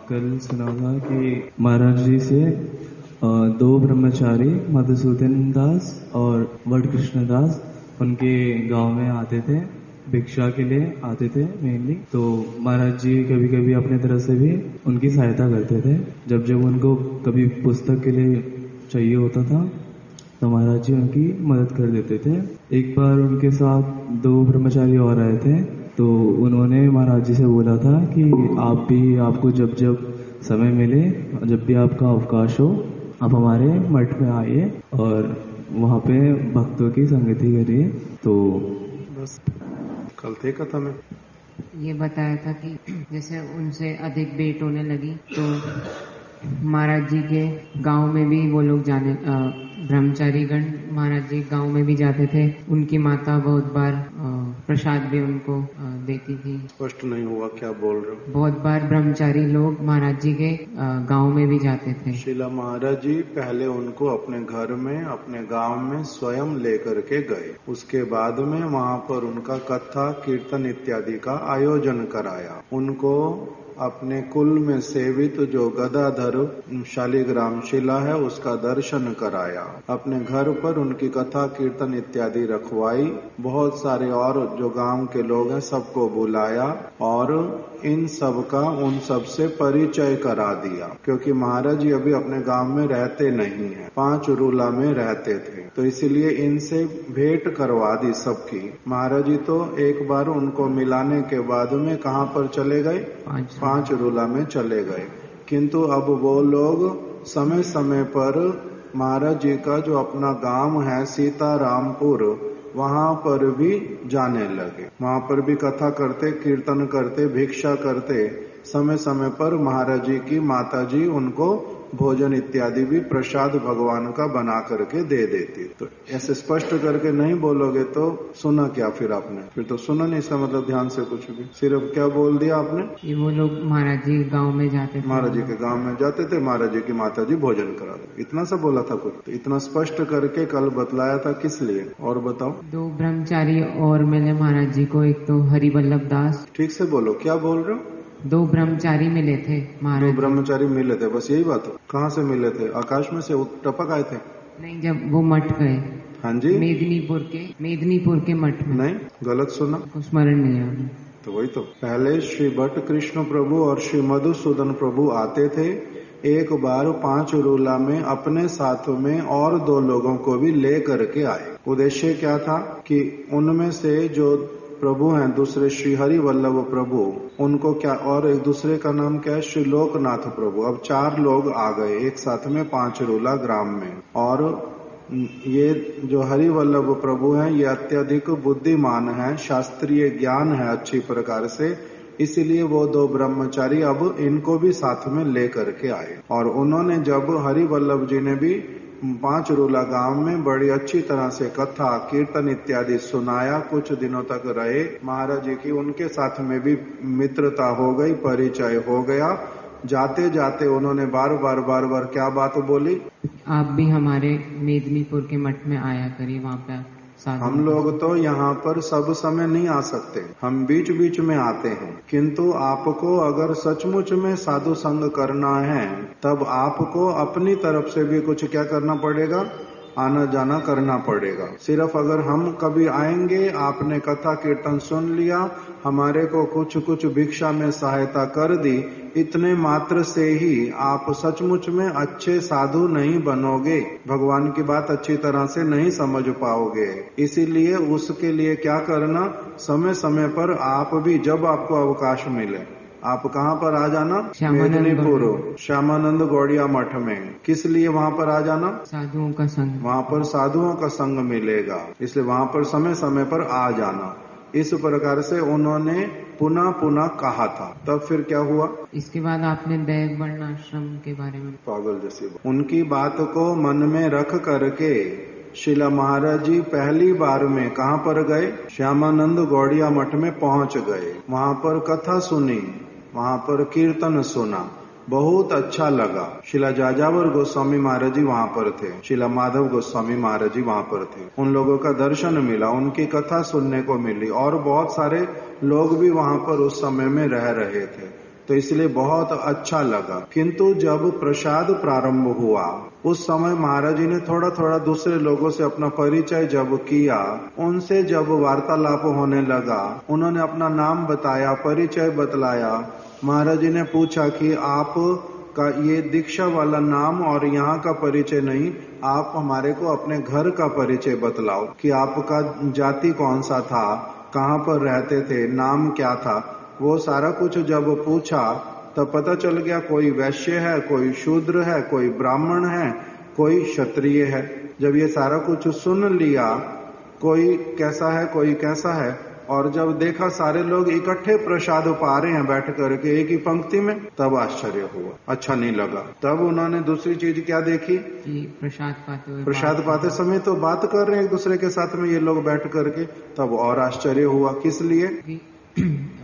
कल सुना था कि महाराज जी से दो ब्रह्मचारी मधुसूदन दास और वट कृष्ण दास उनके गांव में आते थे, भिक्षा के लिए आते थे मेनली। तो महाराज जी कभी कभी अपने तरफ से भी उनकी सहायता करते थे। जब जब उनको कभी पुस्तक के लिए चाहिए होता था तो महाराज जी उनकी मदद कर देते थे। एक बार उनके साथ दो ब्रह्मचारी और आए थे, तो उन्होंने महाराज जी से बोला था कि आपको जब जब समय मिले, जब भी आपका अवकाश हो, आप हमारे मठ में आइए और वहाँ पे भक्तों की संगति करिए। तो बस कल थे कथा में ये बताया था कि जैसे उनसे अधिक भेंट होने लगी तो महाराज जी के गांव में भी वो लोग जाने, ब्रह्मचारी गण महाराज जी गांव में भी जाते थे। उनकी माता बहुत बार प्रसाद भी उनको देती थी। स्पष्ट नहीं हुआ क्या बोल रहे हो? बहुत बार ब्रह्मचारी लोग महाराज जी के गांव में भी जाते थे। शिला महाराज जी पहले उनको अपने घर में, अपने गांव में स्वयं लेकर के गए। उसके बाद में वहां पर उनका कथा कीर्तन इत्यादि का आयोजन कराया। उनको अपने कुल में सेवित जो गदाधर शालिग्राम शिला है उसका दर्शन कराया। अपने घर पर उनकी कथा कीर्तन इत्यादि रखवाई। बहुत सारे और जो गांव के लोग हैं सबको बुलाया और इन सब का उन सब से परिचय करा दिया, क्योंकि महाराज जी अभी अपने गांव में रहते नहीं है, पांचरूला में रहते थे, तो इसीलिए इनसे भेंट करवा दी सबकी। महाराज जी तो एक बार उनको मिलाने के बाद में कहाँ पर चले गए? पांचरूला में चले गए। किंतु अब वो लोग समय समय पर महाराज जी का जो अपना गांव है सीतारामपुर, वहां पर भी जाने लगे। वहां पर भी कथा करते, कीर्तन करते, भिक्षा करते। समय समय पर महाराज जी की माता जी उनको भोजन इत्यादि भी प्रसाद भगवान का बना करके दे देती। तो ऐसे स्पष्ट करके नहीं बोलोगे तो सुना क्या फिर आपने? फिर तो सुना नहीं, इसका मतलब ध्यान से कुछ भी। सिर्फ क्या बोल दिया आपने? ये वो लोग महाराज जी गांव में जाते थे, महाराज जी के गांव में जाते थे, महाराज जी की माता जी भोजन करा दे, इतना सा बोला था कुछ। तो इतना स्पष्ट करके कल बतलाया था किस लिए? और बताओ। दो ब्रह्मचारी और मिले महाराज जी को, एक तो हरिवल्लभ दास। ठीक से बोलो, क्या बोल रहे हो? दो ब्रह्मचारी मिले थे महाराज। दो ब्रह्मचारी मिले थे, बस यही बात है। कहाँ से मिले थे? आकाश में से टपक आए थे? नहीं, जब वो मठ गए। हाँ जी, मेदिनीपुर के मठ में। नहीं, गलत सुना, स्मरण नहीं है। तो वही तो पहले श्री भट्ट कृष्ण प्रभु और श्री मधुसूदन प्रभु आते थे। एक बार पांचरूला में अपने साथ में और दो लोगों को भी ले करके आए। उद्देश्य क्या था कि उनमें से जो प्रभु हैं दूसरे श्री हरि वल्लभ प्रभु, उनको क्या, और एक दूसरे का नाम क्या है? श्री लोकनाथ प्रभु। अब 4 लोग आ गए एक साथ में पांचरूला ग्राम में। और ये जो हरि वल्लभ प्रभु हैं ये अत्यधिक बुद्धिमान हैं, शास्त्रीय ज्ञान है अच्छी प्रकार से, इसीलिए वो दो ब्रह्मचारी अब इनको भी साथ में ले करके आए। और उन्होंने जब हरि वल्लभ जी ने भी पांचरूला गांव में बड़ी अच्छी तरह से कथा कीर्तन इत्यादि सुनाया, कुछ दिनों तक रहे महाराज जी की, उनके साथ में भी मित्रता हो गई, परिचय हो गया। जाते जाते उन्होंने बार बार क्या बात बोली? आप भी हमारे मेदिनीपुर के मठ में आया करिए, वहाँ पे हम लोग तो यहाँ पर सब समय नहीं आ सकते, हम बीच बीच में आते हैं। किंतु आपको अगर सचमुच में साधु संग करना है तब आपको अपनी तरफ से भी कुछ क्या करना पड़ेगा? आना जाना करना पड़ेगा। सिर्फ अगर हम कभी आएंगे, आपने कथा कीर्तन सुन लिया, हमारे को कुछ कुछ भिक्षा में सहायता कर दी, इतने मात्र से ही आप सचमुच में अच्छे साधु नहीं बनोगे, भगवान की बात अच्छी तरह से नहीं समझ पाओगे। इसीलिए उसके लिए क्या करना? समय समय पर आप भी जब आपको अवकाश मिले, आप कहाँ पर आ जाना? मेदिनीपुर श्यामानंद गौड़िया मठ में। किस लिए वहाँ पर आ जाना? साधुओं का संग। वहाँ पर साधुओं का संग मिलेगा, इसलिए वहाँ पर समय समय पर आ जाना। इस प्रकार से उन्होंने पुनः पुनः कहा था। तब फिर क्या हुआ? इसके बाद आपने दैव वर्णाश्रम के बारे में पागल जैसी उनकी बात को मन में रख करके शिला महाराज जी पहली बार में कहाँ पर गए? श्यामानंद गौड़िया मठ में पहुंच गए। वहाँ पर कथा सुनी, वहाँ पर कीर्तन सुना, बहुत अच्छा लगा। शिला जाजावर गोस्वामी महाराज जी वहाँ पर थे, शिला माधव गोस्वामी महाराज जी वहाँ पर थे। उन लोगों का दर्शन मिला, उनकी कथा सुनने को मिली, और बहुत सारे लोग भी वहाँ पर उस समय में रह रहे थे। तो इसलिए बहुत अच्छा लगा। किंतु जब प्रसाद प्रारंभ हुआ उस समय महाराज जी ने थोड़ा थोड़ा दूसरे लोगों से अपना परिचय जब किया, उनसे जब वार्तालाप होने लगा, उन्होंने अपना नाम बताया, परिचय बतलाया। महाराज जी ने पूछा कि आप का ये दीक्षा वाला नाम और यहाँ का परिचय नहीं, आप हमारे को अपने घर का परिचय बतलाओ कि आपका जाति कौन सा था, कहाँ पर रहते थे, नाम क्या था। वो सारा कुछ जब पूछा तब पता चल गया कोई वैश्य है, कोई शूद्र है, कोई ब्राह्मण है, कोई क्षत्रिय है। जब ये सारा कुछ सुन लिया, कोई कैसा है कोई कैसा है, और जब देखा सारे लोग इकट्ठे प्रसाद पा रहे हैं बैठ करके एक ही पंक्ति में, तब आश्चर्य हुआ, अच्छा नहीं लगा। तब उन्होंने दूसरी चीज क्या देखी कि प्रसाद पाते समय तो बात कर रहे हैं एक दूसरे के साथ में ये लोग बैठ करके, तब और आश्चर्य हुआ। किस लिए?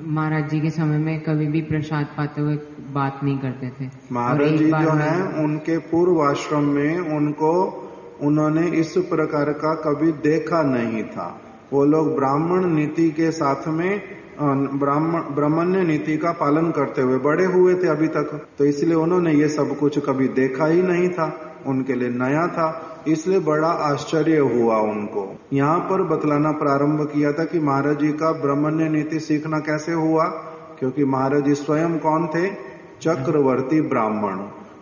महाराज जी के समय में कभी भी प्रसाद पाते हुए बात नहीं करते थे। महाराज जी जो है उनके पूर्व आश्रम में उन्होंने इस प्रकार का कभी देखा नहीं था। वो लोग ब्राह्मण नीति के साथ में ब्राह्मण्य नीति का पालन करते हुए बड़े हुए थे अभी तक, तो इसलिए उन्होंने ये सब कुछ कभी देखा ही नहीं था, उनके लिए नया था, इसलिए बड़ा आश्चर्य हुआ उनको। यहाँ पर बतलाना प्रारंभ किया था कि महाराज जी का ब्राह्मण्य नीति सीखना कैसे हुआ, क्योंकि महाराज जी स्वयं कौन थे? चक्रवर्ती ब्राह्मण।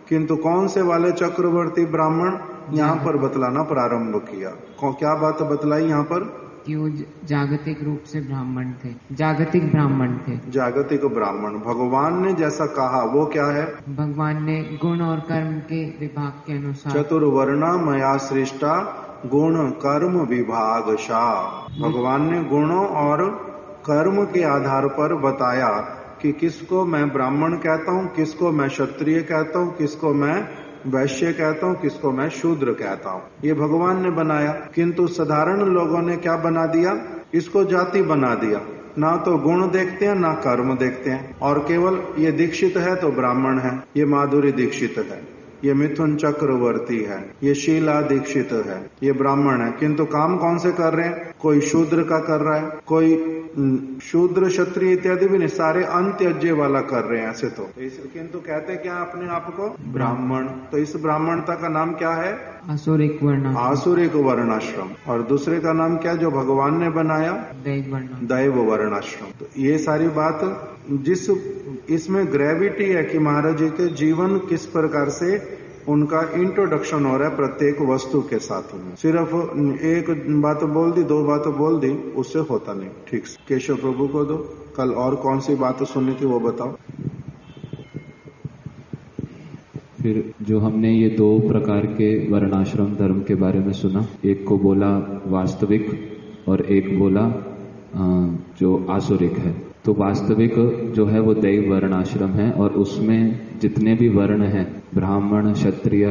किंतु कौन से वाले चक्रवर्ती ब्राह्मण, यहाँ पर बतलाना प्रारंभ किया। क्या बात बतलाई यहाँ पर? कि वो जागतिक रूप से ब्राह्मण थे, जागतिक ब्राह्मण थे। जागतिक ब्राह्मण भगवान ने जैसा कहा वो क्या है? भगवान ने गुण और कर्म के विभाग के अनुसार चतुर्वर्णा मया सृष्टा गुण कर्म विभागशा। भगवान ने गुणों और कर्म के आधार पर बताया कि किसको मैं ब्राह्मण कहता हूँ, किसको मैं क्षत्रिय कहता हूँ, किसको मैं वैश्य कहता हूँ, किसको मैं शूद्र कहता हूँ। ये भगवान ने बनाया। किंतु साधारण लोगों ने क्या बना दिया? इसको जाति बना दिया। ना तो गुण देखते हैं ना कर्म देखते हैं, और केवल ये दीक्षित है तो ब्राह्मण है, ये माधुरी दीक्षित है, ये मिथुन चक्रवर्ती है, ये शीला दीक्षित है, ये ब्राह्मण है। किंतु काम कौन से कर रहे हैं? कोई शूद्र का कर रहा है, कोई शूद्र क्षत्रिय इत्यादि भी नहीं, सारे अंत्यज्य वाला कर रहे हैं ऐसे तो। किंतु कहते क्या अपने आप को? ब्राह्मण। तो इस ब्राह्मणता का नाम क्या है? आसुरिक वर्णाश्रम। और दूसरे का नाम क्या जो भगवान ने बनाया? दैव वर्णाश्रम। तो ये सारी बात जिस इसमें ग्रेविटी है कि महाराज जी के जीवन किस प्रकार से उनका इंट्रोडक्शन हो रहा है प्रत्येक वस्तु के साथ में। सिर्फ एक बात बोल दी, दो बात बोल दी, उससे होता नहीं। ठीक से केशव प्रभु को दो। कल और कौन सी बात सुनी थी वो बताओ। फिर जो हमने ये दो प्रकार के वर्णाश्रम धर्म के बारे में सुना, एक को बोला वास्तविक और एक बोला जो आसुरिक है। तो वास्तविक जो है वो दैव वर्णाश्रम है, और उसमें जितने भी वर्ण हैं, ब्राह्मण, क्षत्रिय,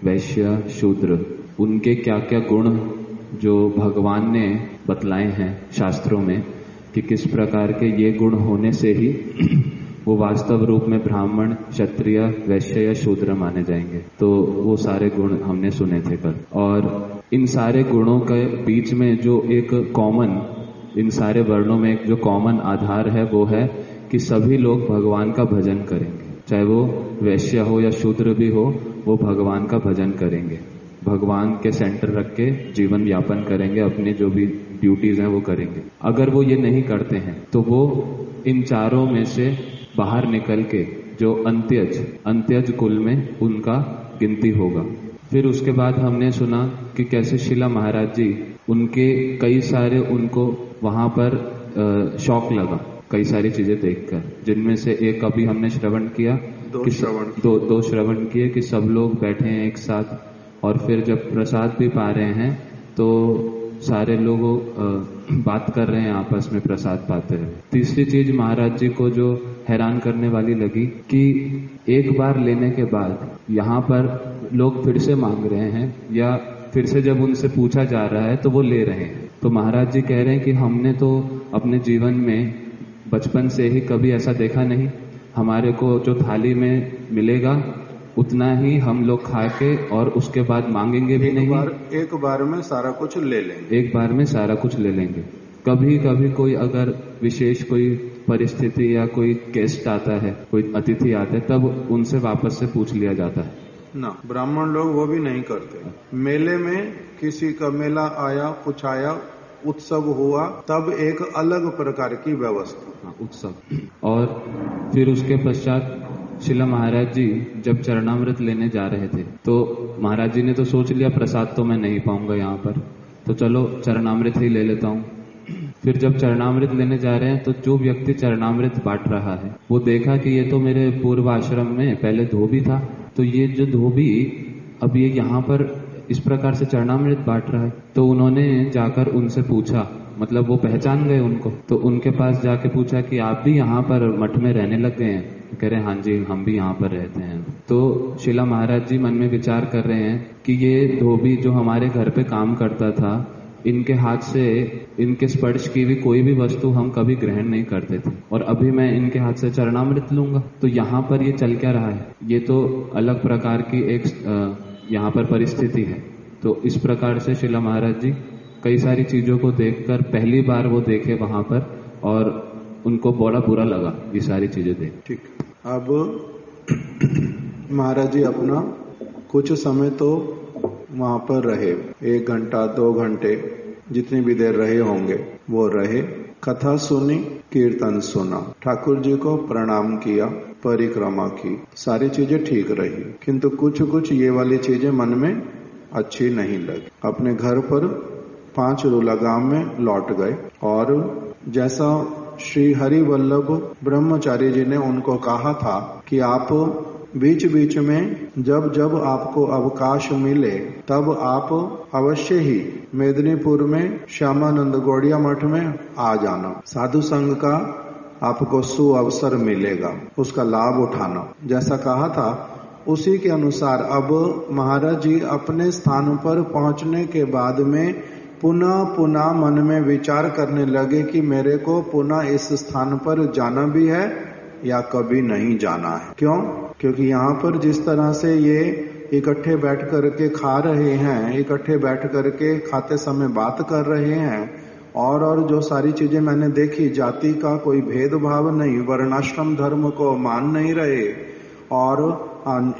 वैश्य, शूद्र, उनके क्या क्या गुण जो भगवान ने बतलाए हैं शास्त्रों में कि किस प्रकार के ये गुण होने से ही वो वास्तव रूप में ब्राह्मण, क्षत्रिय, वैश्य या शूद्र माने जाएंगे। तो वो सारे गुण हमने सुने थे कल। और इन सारे गुणों के बीच में जो एक कॉमन, इन सारे वर्णों में एक जो कॉमन आधार है वो है कि सभी लोग भगवान का भजन करेंगे, चाहे वो वैश्य हो या शूद्र भी हो, वो भगवान का भजन करेंगे, भगवान के सेंटर रख के जीवन यापन करेंगे, अपने जो भी ड्यूटीज हैं वो करेंगे। अगर वो ये नहीं करते हैं तो वो इन चारों में से बाहर निकल के जो अंत्यज कुल में उनका गिनती होगा। फिर उसके बाद हमने सुना कि कैसे शिला महाराज जी, उनके कई सारे उनको वहां पर शौक लगा कई सारी चीजें देखकर, जिनमें से एक अभी हमने श्रवण किया, दो श्रवण किए कि सब लोग बैठे हैं एक साथ, और फिर जब प्रसाद भी पा रहे हैं तो सारे लोग बात कर रहे हैं आपस में प्रसाद पाते हैं। तीसरी चीज महाराज जी को जो हैरान करने वाली लगी कि एक बार लेने के बाद यहाँ पर लोग फिर से मांग रहे हैं, या फिर से जब उनसे पूछा जा रहा है तो वो ले रहे हैं। तो महाराज जी कह रहे हैं कि हमने तो अपने जीवन में बचपन से ही कभी ऐसा देखा नहीं, हमारे को जो थाली में मिलेगा उतना ही हम लोग खा के और उसके बाद मांगेंगे भी नहीं। एक बार में सारा कुछ ले लेंगे, एक बार में सारा कुछ ले लेंगे। कभी कभी कोई अगर विशेष कोई परिस्थिति या कोई गेस्ट आता है, कोई अतिथि आते हैं, तब उनसे वापस से पूछ लिया जाता है? ना, ब्राह्मण लोग वो भी नहीं करते। मेले में किसी का मेला आया, कुछ आया, उत्सव हुआ, तब एक अलग प्रकार की व्यवस्था। उत्सव। और फिर उसके पश्चात शिला महाराज जी जब चरणामृत लेने जा रहे थे, तो महाराज जी ने तो सोच लिया प्रसाद तो मैं नहीं पाऊंगा यहाँ पर, तो चलो चरणामृत ही ले लेता हूँ। फिर जब चरणामृत लेने जा रहे हैं तो जो व्यक्ति चरणामृत बांट रहा है वो देखा कि ये तो मेरे पूर्व आश्रम में पहले धोबी था, तो ये जो धोबी अब ये यहाँ पर इस प्रकार से चरणामृत बांट रहा है। तो उन्होंने जाकर उनसे पूछा, मतलब वो पहचान गए उनको, तो उनके पास जाके पूछा कि आप भी यहाँ पर मठ में रहने लग गए हैं? कह रहे हाँ जी, हम भी यहाँ पर रहते हैं। तो शिला महाराज जी मन में विचार कर रहे हैं कि ये धोबी जो हमारे घर पे काम करता था, इनके हाथ से, इनके स्पर्श की भी कोई भी वस्तु हम कभी ग्रहण नहीं करते थे, और अभी मैं इनके हाथ से चरणामृत लूंगा, तो यहाँ पर ये चल क्या रहा है? ये तो अलग प्रकार की एक यहाँ पर परिस्थिति है। तो इस प्रकार से शिला महाराज जी कई सारी चीजों को देखकर पहली बार वो देखे वहां पर, और उनको बड़ा बुरा लगा ये सारी चीजें देख। ठीक। अब महाराज जी अपना कुछ समय तो वहां पर रहे, 1 घंटा 2 घंटे जितनी भी देर रहे होंगे वो रहे, कथा सुनी, कीर्तन सुना, ठाकुर जी को प्रणाम किया, परिक्रमा की, सारी चीजें ठीक रही, किंतु कुछ कुछ ये वाली चीजें मन में अच्छी नहीं लगी। अपने घर पर 5 रूला गांव में लौट गए, और जैसा श्री हरि वल्लभ ब्रह्मचारी जी ने उनको कहा था कि आप बीच बीच में जब जब आपको अवकाश मिले तब आप अवश्य ही मेदिनीपुर में श्यामानंद गौड़िया मठ में आ जाना, साधु संघ का आपको सुअवसर मिलेगा, उसका लाभ उठाना, जैसा कहा था उसी के अनुसार अब महाराज जी अपने स्थान पर पहुंचने के बाद में पुनः पुनः मन में विचार करने लगे कि मेरे को पुनः इस स्थान पर जाना भी है या कभी नहीं जाना है। क्यों? क्योंकि यहाँ पर जिस तरह से ये इकट्ठे बैठ करके खा रहे हैं, इकट्ठे बैठ करके खाते समय बात कर रहे हैं, और जो सारी चीजें मैंने देखी, जाति का कोई भेदभाव नहीं, वर्णाश्रम धर्म को मान नहीं रहे, और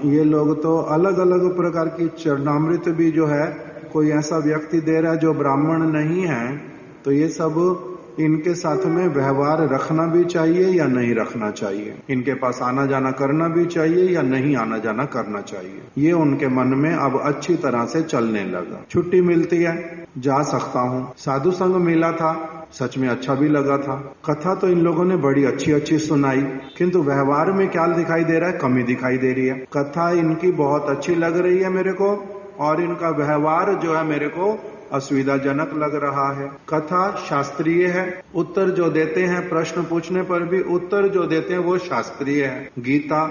ये लोग तो अलग अलग प्रकार की चरणामृत भी जो है कोई ऐसा व्यक्ति दे रहा है जो ब्राह्मण नहीं है, तो ये सब इनके साथ में व्यवहार रखना भी चाहिए या नहीं रखना चाहिए, इनके पास आना जाना करना भी चाहिए या नहीं आना जाना करना चाहिए, ये उनके मन में अब अच्छी तरह से चलने लगा। छुट्टी मिलती है, जा सकता हूँ, साधु संग मिला था, सच में अच्छा भी लगा था, कथा तो इन लोगों ने बड़ी अच्छी अच्छी सुनाई, किंतु व्यवहार में क्या दिखाई दे रहा है? कमी दिखाई दे रही है। कथा इनकी बहुत अच्छी लग रही है मेरे को, और इनका व्यवहार जो है मेरे को असुविधाजनक लग रहा है। कथा शास्त्रीय है, उत्तर जो देते हैं, प्रश्न पूछने पर भी उत्तर जो देते हैं वो शास्त्रीय है। गीता,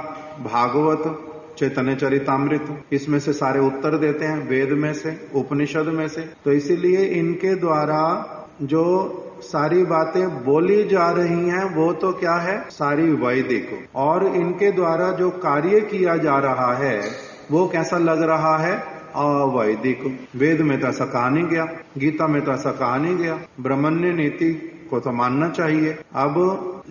भागवत, चैतन्य चरितामृत, इसमें से सारे उत्तर देते हैं, वेद में से, उपनिषद में से, तो इसीलिए इनके द्वारा जो सारी बातें बोली जा रही हैं वो तो क्या है? सारी वैदिक, और इनके द्वारा जो कार्य किया जा रहा है वो कैसा लग रहा है? अवैदिक। वेद में तो ऐसा कहा नहीं गया, गीता में तो ऐसा कहा नहीं गया, ब्रह्मण्य नीति को तो मानना चाहिए। अब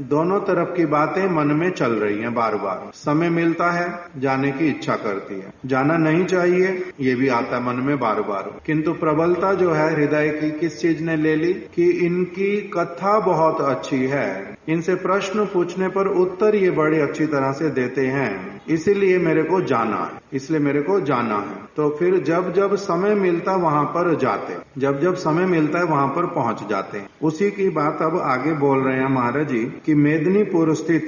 दोनों तरफ की बातें मन में चल रही हैं, बार बार समय मिलता है जाने की इच्छा करती है, जाना नहीं चाहिए ये भी आता है मन में बार बार, किंतु प्रबलता जो है हृदय की किस चीज ने ले ली कि इनकी कथा बहुत अच्छी है, इनसे प्रश्न पूछने पर उत्तर ये बड़ी अच्छी तरह से देते हैं, इसीलिए मेरे को जाना है, इसलिए मेरे को जाना है। तो फिर जब जब समय मिलता वहां पर जाते, जब जब समय मिलता है वहां पर पहुंच जाते हैं। उसी की बात अब आगे बोल रहे हैं महाराज जी कि मेदिनीपुर स्थित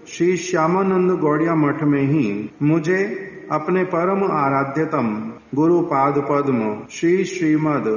श्री श्यामानंद गौड़िया मठ में ही मुझे अपने परम आराध्यतम गुरु पाद पद्म श्री श्रीमद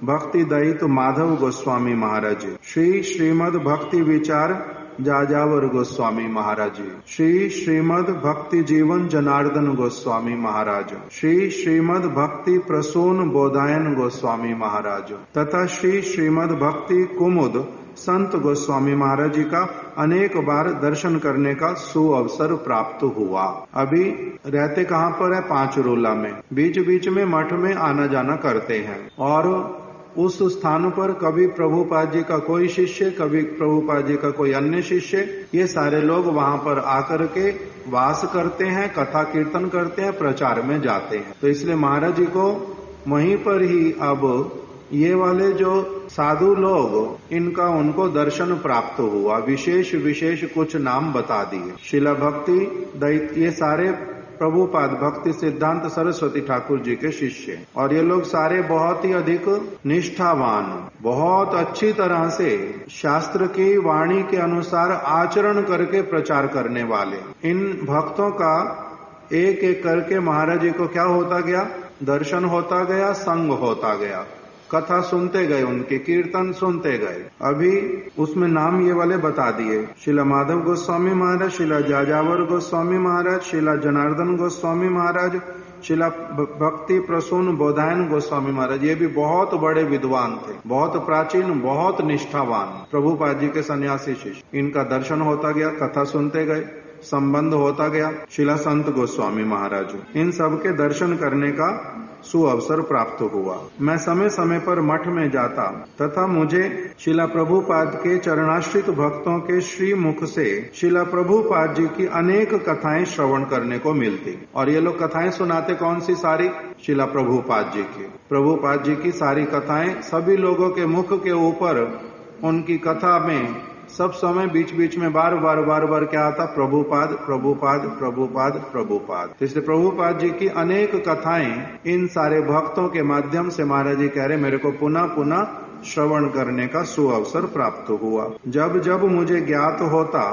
भक्ति दयित माधव गोस्वामी महाराज, श्री श्रीमद भक्ति विचार जाजावर गोस्वामी महाराज, श्री श्रीमद भक्ति जीवन जनार्दन गोस्वामी महाराज, श्री श्रीमद भक्ति प्रसून बोधायन गोस्वामी महाराज तथा श्री श्रीमद भक्ति कुमुद संत गोस्वामी महाराज जी का अनेक बार दर्शन करने का सुअवसर प्राप्त हुआ। अभी रहते कहाँ पर है? 5 रूला में, बीच बीच में मठ में आना जाना करते हैं, और उस स्थान पर कभी प्रभुपाद जी का कोई शिष्य, कभी प्रभुपाद जी का कोई अन्य शिष्य, ये सारे लोग वहां पर आकर के वास करते हैं, कथा कीर्तन करते हैं, प्रचार में जाते हैं। तो इसलिए महाराज जी को वहीं पर ही अब ये वाले जो साधु लोग, इनका उनको दर्शन प्राप्त हुआ। विशेष विशेष कुछ नाम बता दिए। शिला भक्ति दैत्य, ये सारे प्रभुपाद भक्ति सिद्धांत सरस्वती ठाकुर जी के शिष्य, और ये लोग सारे बहुत ही अधिक निष्ठावान, बहुत अच्छी तरह से शास्त्र की वाणी के अनुसार आचरण करके प्रचार करने वाले। इन भक्तों का एक एक करके महाराज जी को क्या होता गया? दर्शन होता गया, संग होता गया, कथा सुनते गए, उनके कीर्तन सुनते गए। अभी उसमें नाम ये वाले बता दिए। शिला माधव गोस्वामी महाराज, शिला जाजावर गोस्वामी महाराज, शिला जनार्दन गोस्वामी महाराज, शिला भक्ति प्रसून बोधायन गोस्वामी महाराज। ये भी बहुत बड़े विद्वान थे, बहुत प्राचीन, बहुत निष्ठावान, प्रभुपाद जी के सन्यासी शिष्य। इनका दर्शन होता गया, कथा सुनते गए, संबंध होता गया। शिला संत गोस्वामी महाराज, इन सब के दर्शन करने का सुअवसर प्राप्त हुआ। मैं समय समय पर मठ में जाता तथा मुझे शिला प्रभुपाद के चरणाश्रित भक्तों के श्री मुख से शिला प्रभुपाद जी की अनेक कथाएं श्रवण करने को मिलती। और ये लोग कथाएं सुनाते कौन सी? सारी शिला प्रभुपाद जी की। प्रभुपाद जी की सारी कथाएं सभी लोगों के मुख के ऊपर, उनकी कथा में सब समय बीच बीच में बार बार क्या आता? प्रभुपाद प्रभुपाद प्रभुपाद प्रभुपाद। इसलिए प्रभुपाद जी की अनेक कथाएं इन सारे भक्तों के माध्यम से महाराज जी कह रहे मेरे को पुनः पुनः श्रवण करने का सुअवसर प्राप्त हुआ। जब जब मुझे ज्ञात होता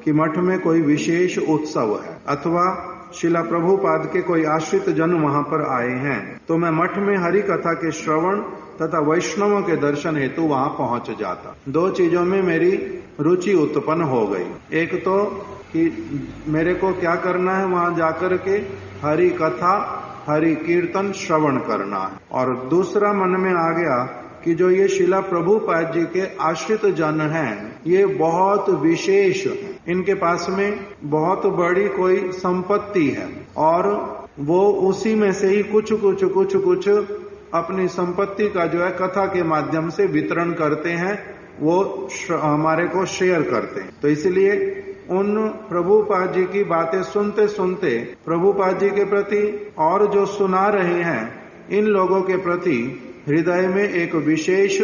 कि मठ में कोई विशेष उत्सव है अथवा शिला प्रभुपाद के कोई आश्रित जन वहां पर आए हैं, तो मैं मठ में हरि कथा के श्रवण तथा वैष्णवों के दर्शन हेतु वहां पहुंच जाता। दो चीजों में मेरी रुचि उत्पन्न हो गई। एक तो कि मेरे को क्या करना है, वहां जाकर के हरि कथा, हरि कीर्तन श्रवण करना है। और दूसरा मन में आ गया कि जो ये शिला प्रभुपाद जी के आश्रित जन हैं, ये बहुत विशेष हैं, इनके पास में बहुत बड़ी कोई संपत्ति है और वो उसी में से ही कुछ अपनी संपत्ति का जो है कथा के माध्यम से वितरण करते हैं, वो हमारे को शेयर करते हैं। तो इसलिए उन प्रभुपाद जी की बातें सुनते सुनते प्रभुपाद जी के प्रति और जो सुना रहे हैं, इन लोगों के प्रति हृदय में एक विशेष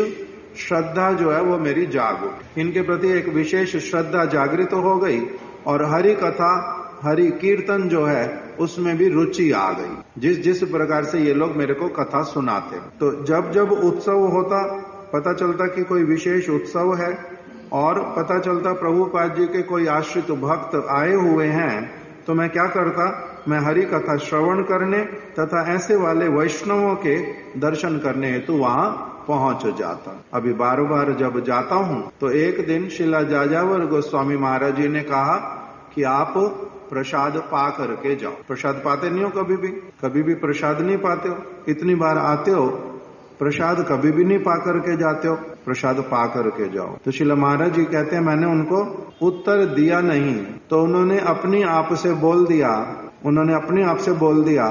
श्रद्धा जो है वो मेरी जाग उठी। इनके प्रति एक विशेष श्रद्धा जागृत हो गई और हरि कथा, हरि कीर्तन जो है उसमें भी रुचि आ गई। जिस प्रकार से ये लोग मेरे को कथा सुनाते, तो जब जब उत्सव होता, पता चलता कि कोई विशेष उत्सव है और पता चलता प्रभुपाद जी के कोई आश्रित भक्त आए हुए हैं, तो मैं क्या करता? मैं हरि कथा श्रवण करने तथा ऐसे वाले वैष्णवों के दर्शन करने हेतु वहां पहुंच जाता। अभी बार बार जब जाता हूं तो एक दिन शिला जाजावर गोस्वामी महाराज जी ने कहा कि आप प्रसाद पा करके जाओ। प्रसाद पाते नहीं हो कभी भी प्रसाद नहीं पाते हो। इतनी बार आते हो, प्रसाद कभी भी नहीं पा करके जाते हो, प्रसाद पा करके जाओ। तो शिला महाराज जी कहते हैं मैंने उनको उत्तर दिया नहीं, तो उन्होंने अपनी आप से बोल दिया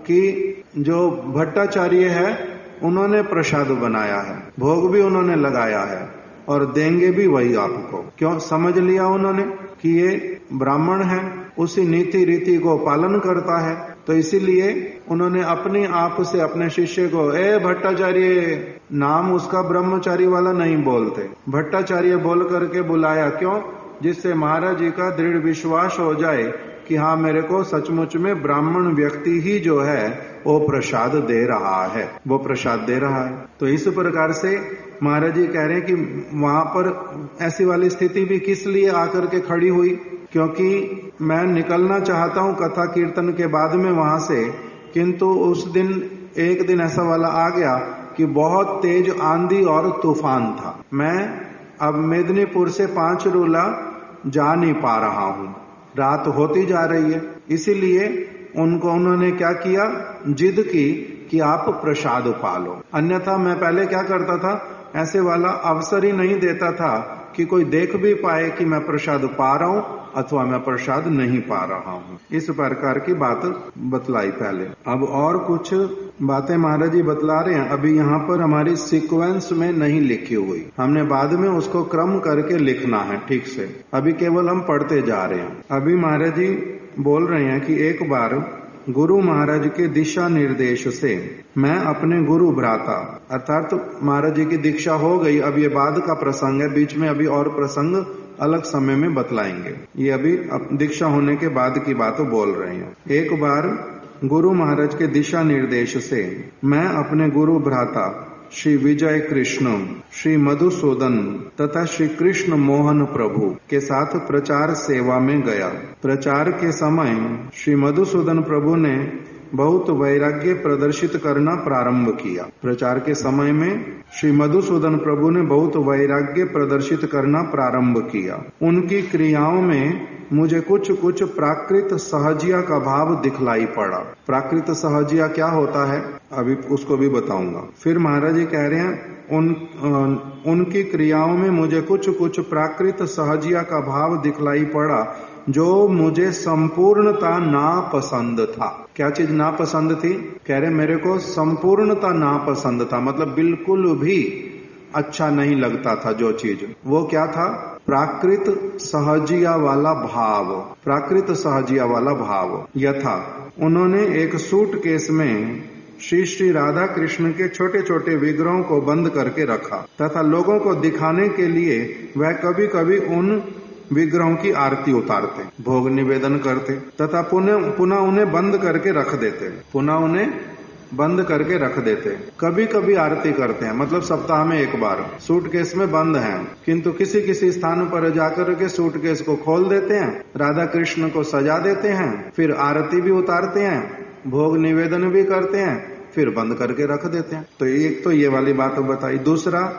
कि जो भट्टाचार्य है उन्होंने प्रसाद बनाया है, भोग भी उन्होंने लगाया है और देंगे भी वही आपको। क्यों? समझ लिया उन्होंने कि ये ब्राह्मण है, उसी नीति रीति को पालन करता है, तो इसीलिए उन्होंने अपने आप से अपने शिष्य को भट्टाचार्य, नाम उसका ब्रह्मचारी वाला नहीं बोलते, भट्टाचार्य बोल करके बुलाया। क्यों? जिससे महाराज जी का दृढ़ विश्वास हो जाए कि हाँ मेरे को सचमुच में ब्राह्मण व्यक्ति ही जो है वो प्रसाद दे रहा है, तो इस प्रकार से महाराज जी कह रहे हैं कि वहां पर ऐसी वाली स्थिति भी किस लिए आकर के खड़ी हुई, क्योंकि मैं निकलना चाहता हूं कथा कीर्तन के बाद में वहां से, किंतु उस दिन एक दिन ऐसा वाला आ गया कि बहुत तेज आंधी और तूफान था। मैं अब मेदिनीपुर से 5 रूला जा नहीं पा रहा हूं, रात होती जा रही है, इसीलिए उन्होंने क्या किया, जिद की कि आप प्रसाद पालो। अन्यथा मैं पहले क्या करता था, ऐसे वाला अवसर ही नहीं देता था कि कोई देख भी पाए कि मैं प्रसाद पा रहा हूं अथवा मैं प्रसाद नहीं पा रहा हूँ। इस प्रकार की बात बतलाई पहले। अब और कुछ बातें महाराज जी बतला रहे हैं, अभी यहाँ पर हमारी सीक्वेंस में नहीं लिखी हुई, हमने बाद में उसको क्रम करके लिखना है ठीक से। अभी केवल हम पढ़ते जा रहे हैं। अभी महाराज जी बोल रहे हैं कि एक बार गुरु महाराज के दिशा निर्देश से मैं अपने गुरु भ्राता, अर्थात महाराज जी की दीक्षा हो गई, अब ये बाद का प्रसंग है, बीच में अभी और प्रसंग अलग समय में बतलाएंगे, ये अभी दीक्षा होने के बाद की बात बोल रहे हैं। एक बार गुरु महाराज के दिशा निर्देश से मैं अपने गुरु भ्राता श्री विजय कृष्ण, श्री मधुसूदन तथा श्री कृष्ण मोहन प्रभु के साथ प्रचार सेवा में गया। प्रचार के समय श्री मधुसूदन प्रभु ने बहुत वैराग्य प्रदर्शित करना प्रारंभ किया। प्रचार के समय में श्री मधुसूदन प्रभु ने बहुत वैराग्य प्रदर्शित करना प्रारंभ किया। उनकी क्रियाओं में मुझे कुछ कुछ प्राकृत सहजिया का भाव दिखलाई पड़ा। प्राकृत सहजिया क्या होता है अभी उसको भी बताऊंगा। फिर महाराज जी कह रहे हैं उनकी क्रियाओं में मुझे कुछ कुछ प्राकृत सहजिया का भाव दिखलाई पड़ा जो मुझे संपूर्णता नापसंद था। क्या चीज नापसंद थी? कह रहे मेरे को संपूर्णता नापसंद था, मतलब बिल्कुल भी अच्छा नहीं लगता था जो चीज। वो क्या था? प्राकृत सहजिया वाला भाव। प्राकृत सहजिया वाला भाव यथा उन्होंने एक सूटकेस में श्री श्री राधा कृष्ण के छोटे छोटे विग्रहों को बंद करके रखा तथा लोगों को दिखाने के लिए वह कभी कभी उन विग्रहों की आरती उतारते, भोग निवेदन करते तथा पुनः उन्हें बंद करके रख देते, पुनः उन्हें बंद करके रख देते। कभी कभी आरती करते हैं, मतलब सप्ताह में एक बार। सूटकेस में बंद हैं, किंतु किसी किसी स्थान पर जाकर के सूटकेस को खोल देते हैं, राधा कृष्ण को सजा देते हैं, फिर आरती भी उतारते हैं, भोग निवेदन भी करते हैं, फिर बंद करके रख देते हैं। तो एक तो ये वाली बात बताई। दूसरा,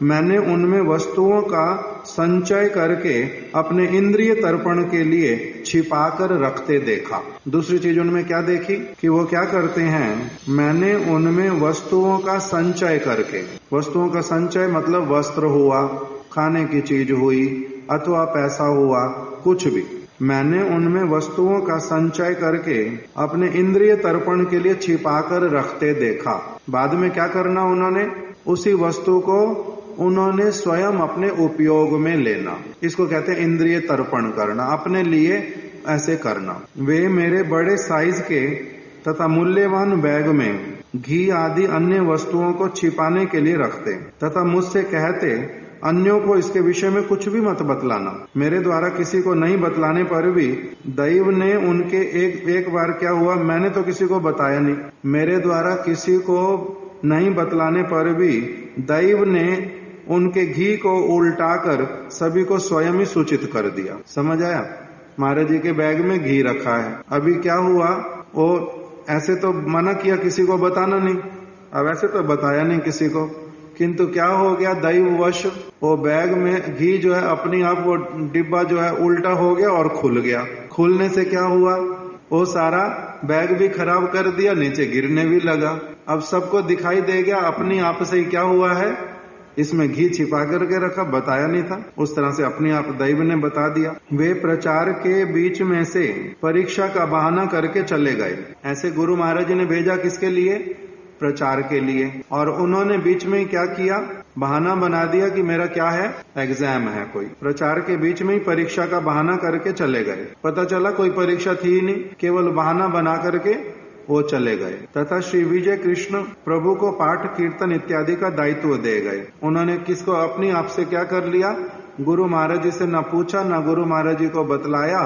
मैंने उनमें वस्तुओं का संचय करके अपने इंद्रिय तर्पण के लिए छिपाकर रखते देखा। दूसरी चीज उनमें क्या देखी कि वो क्या करते हैं? मैंने उनमें वस्तुओं का संचय करके, वस्तुओं का संचय मतलब वस्त्र हुआ, खाने की चीज हुई अथवा पैसा हुआ, कुछ भी, मैंने उनमें वस्तुओं का संचय करके अपने इंद्रिय तर्पण के लिए छिपाकर रखते देखा। बाद में क्या करना उन्होंने? उसी वस्तु को उन्होंने स्वयं अपने उपयोग में लेना। इसको कहते हैं इंद्रिय तर्पण करना, अपने लिए ऐसे करना। वे मेरे बड़े साइज के तथा मूल्यवान बैग में घी आदि अन्य वस्तुओं को छिपाने के लिए रखते तथा मुझसे कहते, अन्यों को इसके विषय में कुछ भी मत बतलाना। मेरे द्वारा किसी को नहीं बतलाने पर भी दैव ने उनके एक बार क्या हुआ, मैंने तो किसी को बताया नहीं, मेरे द्वारा किसी को नहीं बतलाने पर भी दैव ने उनके घी को उल्टाकर सभी को स्वयं ही सूचित कर दिया। समझ आया? महाराज जी के बैग में घी रखा है, अभी क्या हुआ, वो ऐसे तो मना किया किसी को बताना नहीं, अब ऐसे तो बताया नहीं किसी को, किंतु क्या हो गया, दैववश वो बैग में घी जो है अपने आप वो डिब्बा जो है उल्टा हो गया और खुल गया। खुलने से क्या हुआ, वो सारा बैग भी खराब कर दिया, नीचे गिरने भी लगा। अब सबको दिखाई दे गया अपने आप से ही क्या हुआ है, इसमें घी छिपा करके रखा, बताया नहीं था। उस तरह से अपने आप दैव ने बता दिया। वे प्रचार के बीच में से परीक्षा का बहाना करके चले गए। ऐसे गुरु महाराज जी ने भेजा किसके लिए? प्रचार के लिए। और उन्होंने बीच में क्या किया, बहाना बना दिया कि मेरा क्या है, एग्जाम है कोई। प्रचार के बीच में ही परीक्षा का बहाना करके चले गए। पता चला कोई परीक्षा थी ही नहीं, केवल बहाना बना करके वो चले गए। तथा श्री विजय कृष्ण प्रभु को पाठ कीर्तन इत्यादि का दायित्व दे गए। उन्होंने किसको अपनी आप से क्या कर लिया, गुरु महाराज जी से न पूछा न गुरु महाराज जी को बतलाया,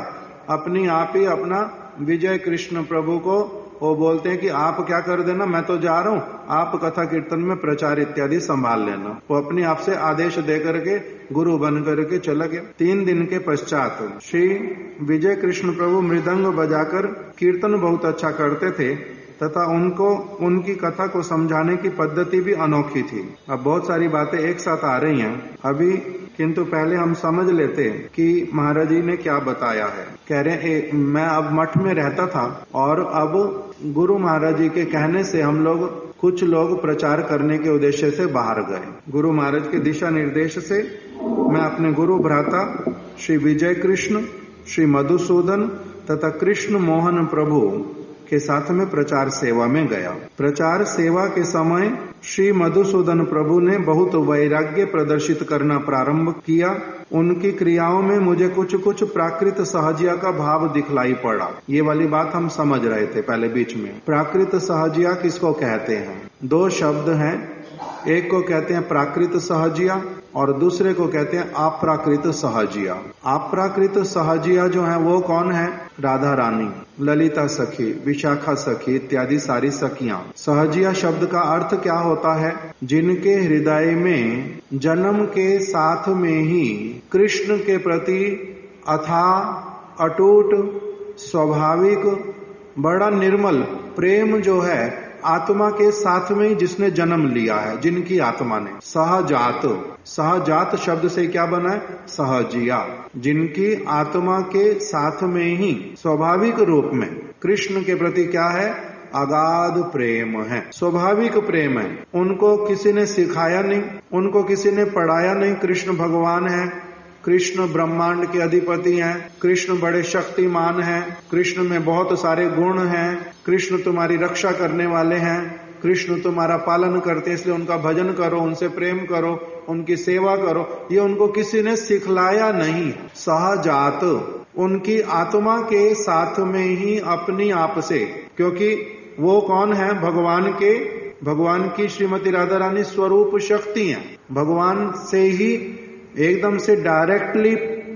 अपनी आप ही अपना विजय कृष्ण प्रभु को वो बोलते हैं कि आप क्या कर देना, मैं तो जा रहा हूँ, आप कथा कीर्तन में प्रचार इत्यादि संभाल लेना। वो अपने आप से आदेश दे करके गुरु बन करके चला गया। 3 दिन के पश्चात श्री विजय कृष्ण प्रभु मृदंग बजाकर कीर्तन बहुत अच्छा करते थे तथा उनकी कथा को समझाने की पद्धति भी अनोखी थी। अब बहुत सारी बातें एक साथ आ रही हैं अभी, किंतु पहले हम समझ लेते कि महाराज जी ने क्या बताया है। कह रहे मैं अब मठ में रहता था और अब गुरु महाराज जी के कहने से हम लोग कुछ लोग प्रचार करने के उद्देश्य से बाहर गए। गुरु महाराज के दिशा निर्देश से मैं अपने गुरु भ्राता श्री विजय कृष्ण श्री मधुसूदन तथा कृष्ण मोहन प्रभु के साथ में प्रचार सेवा में गया। प्रचार सेवा के समय श्री मधुसूदन प्रभु ने बहुत वैराग्य प्रदर्शित करना प्रारंभ किया। उनकी क्रियाओं में मुझे कुछ कुछ प्राकृत सहजिया का भाव दिखलाई पड़ा। ये वाली बात हम समझ रहे थे पहले बीच में। प्राकृत सहजिया किसको कहते हैं? दो शब्द हैं, एक को कहते हैं प्राकृत सहजिया और दूसरे को कहते हैं अप्राकृत सहजिया। अप्राकृत सहजिया जो है वो कौन है? राधा रानी, ललिता सखी, विशाखा सखी इत्यादि सारी सखियां। सहजिया शब्द का अर्थ क्या होता है? जिनके हृदय में जन्म के साथ में ही कृष्ण के प्रति अथाह अटूट स्वाभाविक बड़ा निर्मल प्रेम जो है आत्मा के साथ में ही जिसने जन्म लिया है, जिनकी आत्मा ने सहजात, सहजात शब्द से क्या बना है? सहजिया। जिनकी आत्मा के साथ में ही स्वाभाविक रूप में कृष्ण के प्रति क्या है? अगाध प्रेम है, स्वाभाविक प्रेम है। उनको किसी ने सिखाया नहीं, उनको किसी ने पढ़ाया नहीं। कृष्ण भगवान है, कृष्ण ब्रह्मांड के अधिपति हैं, कृष्ण बड़े शक्तिमान हैं, कृष्ण में बहुत सारे गुण हैं, कृष्ण तुम्हारी रक्षा करने वाले हैं, कृष्ण तुम्हारा पालन करते हैं, इसलिए उनका भजन करो, उनसे प्रेम करो, उनकी सेवा करो। ये उनको किसी ने सिखलाया नहीं। सहजात उनकी आत्मा के साथ में ही अपनी आप से, क्योंकि वो कौन है? भगवान की श्रीमती राधा रानी स्वरूप शक्ति है। भगवान से ही एकदम से डायरेक्टली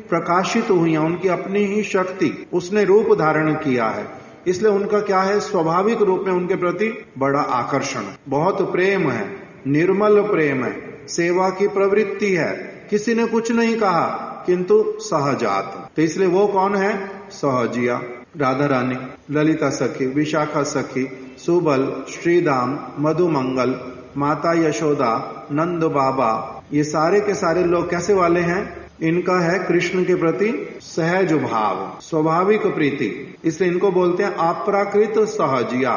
प्रकाशित हुई है, उनकी अपनी ही शक्ति, उसने रूप धारण किया है। इसलिए उनका क्या है? स्वाभाविक रूप में उनके प्रति बड़ा आकर्षण, बहुत प्रेम है, निर्मल प्रेम है, सेवा की प्रवृत्ति है। किसी ने कुछ नहीं कहा, किंतु सहजात। तो इसलिए वो कौन है? सहजिया। राधा रानी, ललिता सखी, विशाखा सखी, सुबल, श्रीदाम, मधुमंगल, माता यशोदा, नंद बाबा, ये सारे के सारे लोग कैसे वाले हैं? इनका है कृष्ण के प्रति सहज भाव, स्वाभाविक प्रीति। इसलिए इनको बोलते हैं अप्राकृत सहजिया।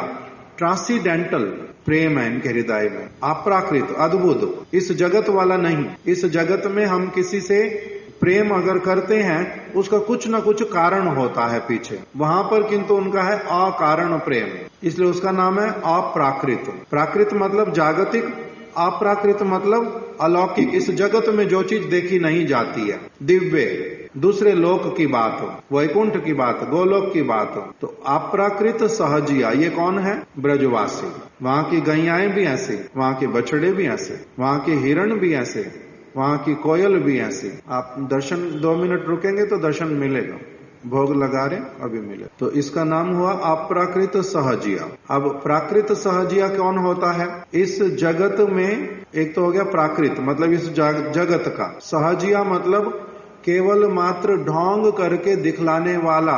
ट्रांसीडेंटल प्रेम है इनके हृदय में, अप्राकृत, अद्भुत, इस जगत वाला नहीं। इस जगत में हम किसी से प्रेम अगर करते हैं उसका कुछ न कुछ कारण होता है पीछे, वहां पर किंतु उनका है अकारण प्रेम, इसलिए उसका नाम है अप्राकृत। प्राकृत मतलब जागतिक, अप्राकृत मतलब अलौकिक, इस जगत में जो चीज देखी नहीं जाती है, दिव्य, दूसरे लोक की बात हो, वैकुंठ की बात, गोलोक की बात हो। तो अप्राकृत सहजिया ये कौन है? ब्रजवासी। वहां की गैयाएं भी ऐसे, वहां के बछड़े भी ऐसे, वहां के हिरण भी ऐसे, वहां की कोयल भी ऐसी। आप दर्शन 2 मिनट रुकेंगे तो दर्शन मिलेगा, भोग लगा रहे अभी मिले। तो इसका नाम हुआ अप्राकृत सहजिया। अब प्राकृत सहजिया कौन होता है? इस जगत में एक तो हो गया प्राकृत मतलब इस जगत का, सहजिया मतलब केवल मात्र ढोंग करके दिखलाने वाला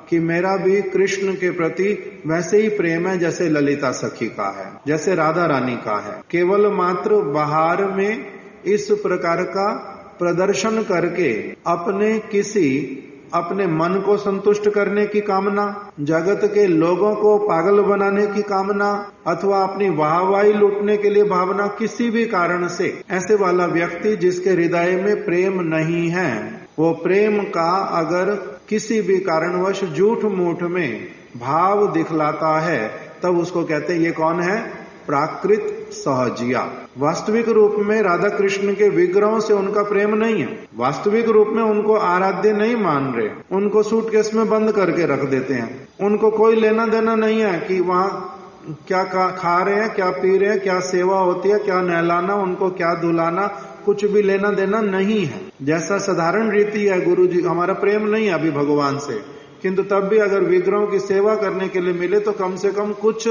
कि मेरा भी कृष्ण के प्रति वैसे ही प्रेम है जैसे ललिता सखी का है, जैसे राधा रानी का है। केवल मात्र बाहर में इस प्रकार का प्रदर्शन करके अपने मन को संतुष्ट करने की कामना, जगत के लोगों को पागल बनाने की कामना, अथवा अपनी वाहवाही लूटने के लिए भावना, किसी भी कारण से ऐसे वाला व्यक्ति जिसके हृदय में प्रेम नहीं है, वो प्रेम का अगर किसी भी कारणवश झूठ मूठ में भाव दिखलाता है, तब उसको कहते हैं ये कौन है? प्राकृत सहजिया। वास्तविक रूप में राधा कृष्ण के विग्रहों से उनका प्रेम नहीं है, वास्तविक रूप में उनको आराध्य नहीं मान रहे, उनको सूटकेस में बंद करके रख देते हैं। उनको कोई लेना देना नहीं है कि वहां क्या खा रहे हैं, क्या पी रहे हैं, क्या सेवा होती है, क्या नहलाना, उनको क्या धुलाना, कुछ भी लेना देना नहीं है। जैसा साधारण रीति है गुरु जी, हमारा प्रेम नहीं है अभी भगवान से, किंतु तब भी अगर विग्रहों की सेवा करने के लिए मिले तो कम से कम कुछ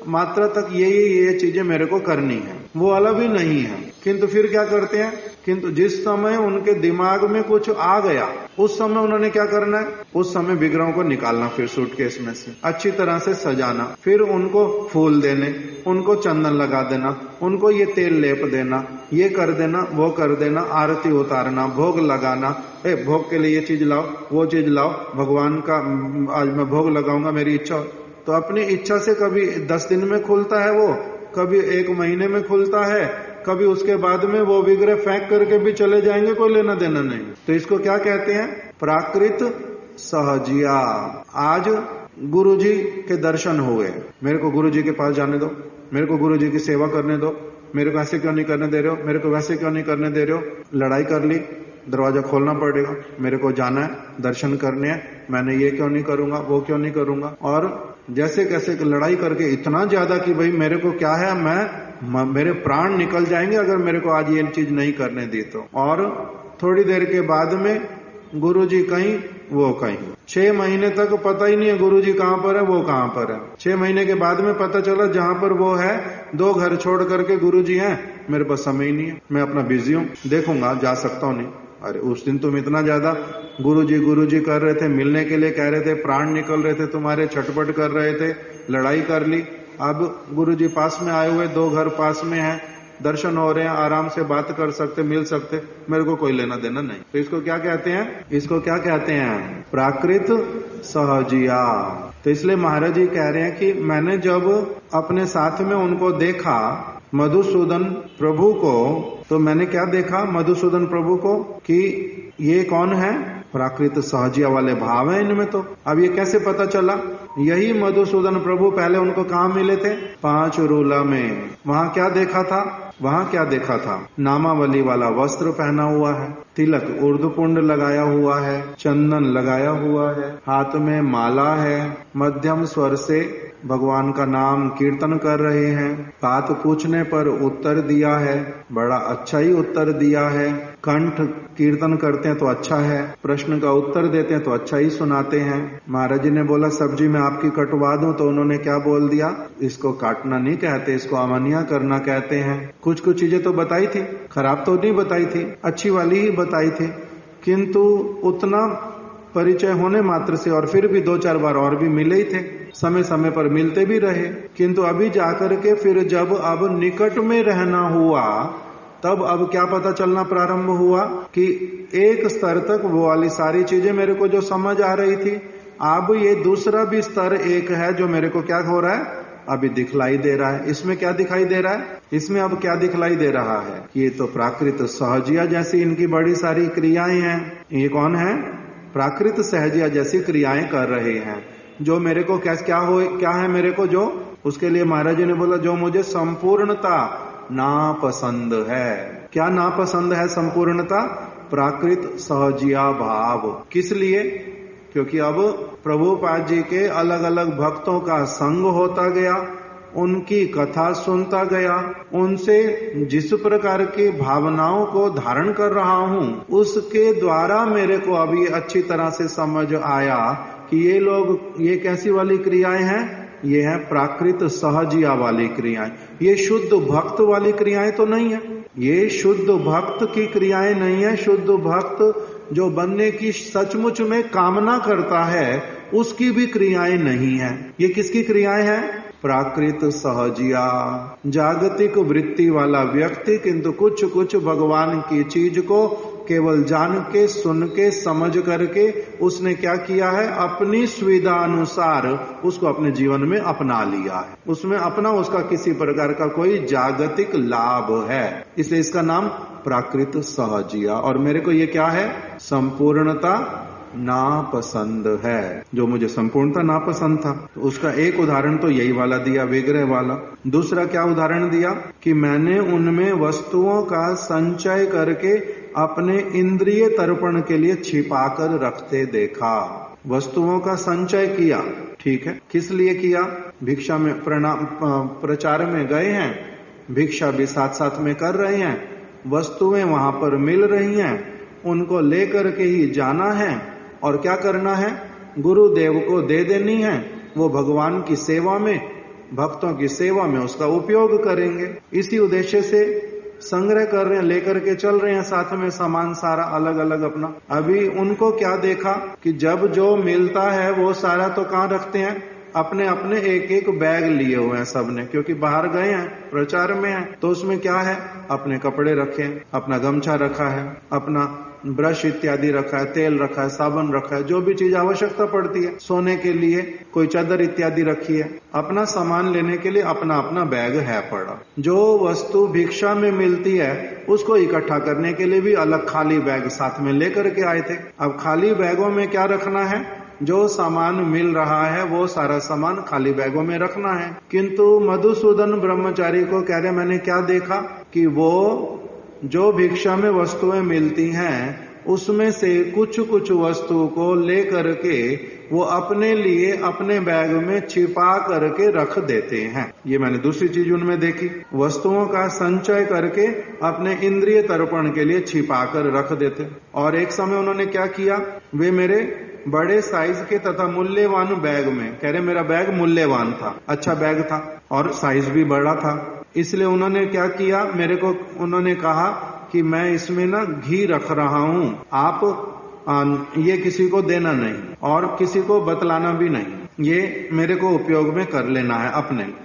मात्रा तक ये चीजें मेरे को करनी है, वो अलग ही नहीं है। किंतु फिर क्या करते हैं? किंतु जिस समय उनके दिमाग में कुछ आ गया उस समय उन्होंने क्या करना है? उस समय विग्रहों को निकालना, फिर सूटकेस में से अच्छी तरह से सजाना, फिर उनको फूल देने, उनको चंदन लगा देना, उनको ये तेल लेप देना, ये कर देना, वो कर देना, आरती उतारना, भोग लगाना, भोग के लिए ये चीज लाओ, वो चीज लाओ, भगवान का आज मैं भोग लगाऊंगा, मेरी इच्छा। तो अपनी इच्छा से कभी 10 दिन में खुलता है वो, कभी 1 महीने में खुलता है, कभी उसके बाद में वो विग्रह फेंक करके भी चले जाएंगे, कोई लेना देना नहीं। तो इसको क्या कहते हैं? प्राकृत सहजिया। आज गुरुजी के दर्शन हुए, मेरे को गुरुजी के पास जाने दो, मेरे को गुरुजी की सेवा करने दो, मेरे को ऐसे क्यों नहीं करने दे रहे हो, मेरे को वैसे क्यों नहीं करने दे रहे हो। लड़ाई कर ली, दरवाजा खोलना पड़ेगा, मेरे को जाना है, दर्शन करने हैं, मैंने ये क्यों नहीं करूंगा, वो क्यों नहीं करूंगा। और जैसे कैसे लड़ाई करके इतना ज्यादा कि भाई मेरे को क्या है, मेरे प्राण निकल जाएंगे अगर मेरे को आज ये चीज नहीं करने दी तो। और थोड़ी देर के बाद में गुरुजी कहीं वो कहीं। 6 महीने तक पता ही नहीं है गुरुजी कहाँ पर है, वो कहाँ पर है। 6 महीने के बाद में पता चला जहाँ पर वो है 2 घर छोड़ करके गुरुजी हैं, मेरे पास समय ही नहीं है, मैं अपना बिजी हूँ, देखूंगा, जा सकता हूँ नहीं। अरे उस दिन तुम इतना ज्यादा गुरुजी कर रहे थे, मिलने के लिए कह रहे थे, प्राण निकल रहे थे तुम्हारे, छटपट कर रहे थे, लड़ाई कर ली। अब गुरुजी पास में आए हुए, 2 घर पास में है, दर्शन हो रहे हैं, आराम से बात कर सकते, मिल सकते, मेरे को कोई लेना देना नहीं। तो इसको क्या कहते हैं, इसको क्या कहते हैं, प्राकृत सहजिया। तो इसलिए महाराज जी कह रहे हैं कि मैंने जब अपने साथ में उनको देखा मधुसूदन प्रभु को, तो मैंने क्या देखा मधुसूदन प्रभु को कि ये कौन है, प्राकृत सहजिया वाले भाव है इनमें। तो अब ये कैसे पता चला, यही मधुसूदन प्रभु पहले उनको कहाँ मिले थे, 5 रूला में। वहां क्या देखा था, वहां क्या देखा था, नामावली वाला वस्त्र पहना हुआ है, तिलक ऊर्ध्वपुंड लगाया हुआ है, चंदन लगाया हुआ है, हाथ में माला है, मध्यम स्वर से भगवान का नाम कीर्तन कर रहे हैं। बात पूछने पर उत्तर दिया है, बड़ा अच्छा ही उत्तर दिया है। कंठ कीर्तन करते हैं तो अच्छा है, प्रश्न का उत्तर देते हैं तो अच्छा ही सुनाते हैं। महाराज जी ने बोला सब्जी में आपकी कटवा दूं, तो उन्होंने क्या बोल दिया, इसको काटना नहीं कहते, इसको अमानिया करना कहते हैं। कुछ चीजें तो बताई थी, खराब तो नहीं बताई थी, अच्छी वाली ही बताई थी, किंतु उतना परिचय होने मात्र से, और फिर भी 2-4 बार और भी मिले ही थे, समय समय पर मिलते भी रहे। किंतु अभी जाकर के फिर जब अब निकट में रहना हुआ, तब अब क्या पता चलना प्रारंभ हुआ कि एक स्तर तक वो वाली सारी चीजें मेरे को जो समझ आ रही थी, अब ये दूसरा भी स्तर एक है जो मेरे को क्या हो रहा है, अभी दिखलाई दे रहा है। इसमें क्या दिखाई दे रहा है, इसमें अब क्या दिखलाई दे रहा है, ये तो प्राकृत सहजिया जैसी इनकी बड़ी सारी क्रियाएं हैं। ये कौन है, प्राकृत सहजिया जैसी क्रियाएं कर रहे हैं, जो मेरे को क्या है मेरे को, जो उसके लिए महाराज जी ने बोला जो मुझे संपूर्णता नापसंद है। क्या नापसंद है संपूर्णता, प्राकृत सहजिया भाव। किस लिए, क्योंकि अब प्रभुपाद जी के अलग अलग भक्तों का संग होता गया, उनकी कथा सुनता गया, उनसे जिस प्रकार की भावनाओं को धारण कर रहा हूं, उसके द्वारा मेरे को अभी अच्छी तरह से समझ आया कि ये लोग, ये कैसी वाली क्रियाएं हैं, ये है प्राकृत सहजिया वाली क्रियाएं। ये शुद्ध भक्त वाली क्रियाएं तो नहीं है, ये शुद्ध भक्त की क्रियाएं नहीं है। शुद्ध भक्त जो बनने की सचमुच में कामना करता है, उसकी भी क्रियाएं नहीं है। ये किसकी क्रियाएं हैं, प्राकृत सहजिया। जागतिक वृत्ति वाला व्यक्ति किंतु कुछ भगवान की चीज को केवल जान के, सुन के, समझ करके उसने क्या किया है, अपनी सुविधा अनुसार उसको अपने जीवन में अपना लिया है, उसमें अपना उसका किसी प्रकार का कोई जागतिक लाभ है, इसलिए इसका नाम प्राकृत सहजिया। और मेरे को ये क्या है, संपूर्णता नापसंद है। जो मुझे संपूर्णता नापसंद था, तो उसका एक उदाहरण तो यही वाला दिया, विग्रह वाला। दूसरा क्या उदाहरण दिया कि मैंने उनमें वस्तुओं का संचय करके अपने इंद्रिय तर्पण के लिए छिपा कर रखते देखा। वस्तुओं का संचय किया, ठीक है, किस लिए किया, भिक्षा में प्रचार में गए हैं, भिक्षा भी साथ साथ में कर रहे हैं, वस्तुएं वहां पर मिल रही हैं, उनको लेकर के ही जाना है और क्या करना है, गुरुदेव को दे देनी है, वो भगवान की सेवा में, भक्तों की सेवा में उसका उपयोग करेंगे। इसी उद्देश्य से संग्रह कर रहे हैं, लेकर के चल रहे हैं साथ में सामान सारा अलग अलग अपना। अभी उनको क्या देखा कि जब जो मिलता है वो सारा तो कहाँ रखते हैं, अपने अपने एक बैग लिए हुए हैं सबने, क्योंकि बाहर गए हैं, प्रचार में हैं, तो उसमें क्या है, अपने कपड़े रखे हैं, अपना गमछा रखा है, अपना ब्रश इत्यादि रखा है, तेल रखा है, साबुन रखा है, जो भी चीज आवश्यकता पड़ती है, सोने के लिए कोई चादर इत्यादि रखी है, अपना सामान लेने के लिए अपना अपना बैग है पड़ा। जो वस्तु भिक्षा में मिलती है उसको इकट्ठा करने के लिए भी अलग खाली बैग साथ में लेकर के आए थे। अब खाली बैगों में क्या रखना है, जो सामान मिल रहा है वो सारा सामान खाली बैगों में रखना है। किंतु मधुसूदन ब्रह्मचारी को कह रहे, मैंने क्या देखा कि वो जो भिक्षा में वस्तुएं मिलती हैं उसमें से कुछ कुछ वस्तु को लेकर के वो अपने लिए अपने बैग में छिपा करके रख देते हैं। ये मैंने दूसरी चीज उनमें देखी, वस्तुओं का संचय करके अपने इंद्रिय तर्पण के लिए छिपा कर रख देते। और एक समय उन्होंने क्या किया, वे मेरे बड़े साइज के तथा मूल्यवान बैग में, कह रहे मेरा बैग मूल्यवान था, अच्छा बैग था और साइज भी बड़ा था, इसलिए उन्होंने क्या किया, मेरे को उन्होंने कहा कि मैं इसमें ना घी रख रहा हूं, आप ये किसी को देना नहीं और किसी को बतलाना भी नहीं, ये मेरे को उपयोग में कर लेना है,